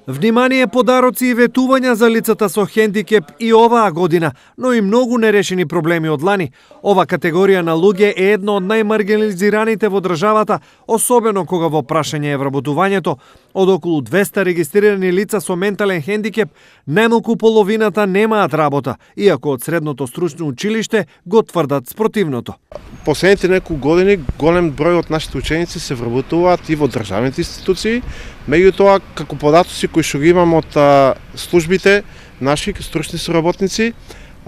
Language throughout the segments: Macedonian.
Внимание, подароци и ветувања за лицата со хендикеп и оваа година, но и многу нерешени проблеми од лани. Ова категорија на луѓе е едно од најмаргинализираните во државата, особено кога во прашање е вработувањето. Од околу 200 регистрирани лица со ментален хендикеп, најмалку половината немаат работа, иако од средното стручно училиште го тврдат спротивното. Последните неколку години голем број од нашите ученици се вработуваат и во државните институции, меѓутоа како податоци кои што ги имам од службите наши стручни соработници,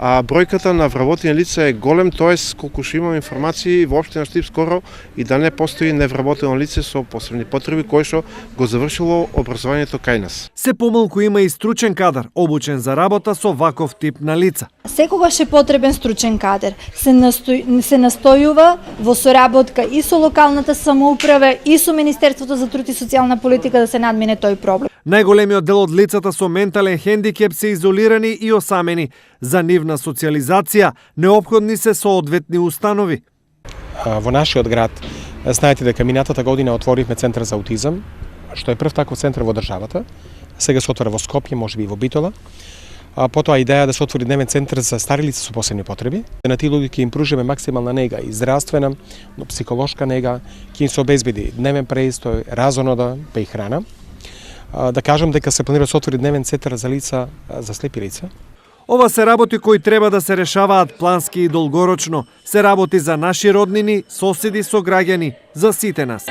бројката на вработени лица е голем, тоест колку што имам информации во општина Штип скоро и да не постои невработено лице со посебни потреби кое што го завршило образованието кај нас. Се помалку има и стручен кадар, обучен за работа со ваков тип на лица. Секогаш е потребен стручен кадар. Се настојува во соработка и со локалната самоуправа и со Министерството за труд и социјална политика да се надмине тој проблем. Најголемиот дел од лицата со ментален хендикеп се изолирани и осамени. За нивна социјализација неопходни се соодветни установи. Во нашиот град знаете дека минатата година отворивме центар за аутизам, што е прв таков центар во државата. Сега се отвора во Скопје, можеби и во Битола. Потоа идеја да се отвори дневен центар за стари лица со посебни потреби. На тие луѓе ќе им пружиме максимална нега и здравствена, но психолошка нега, ќе им се обезбеди дневен преистој, разонода, па и храна. Да кажам дека се планира да се отвори дневен центар за лица, за слепи лица. Ова се работи кои треба да се решаваат плански и долгорочно. Се работи за наши роднини, соседи, сограѓани, за сите нас.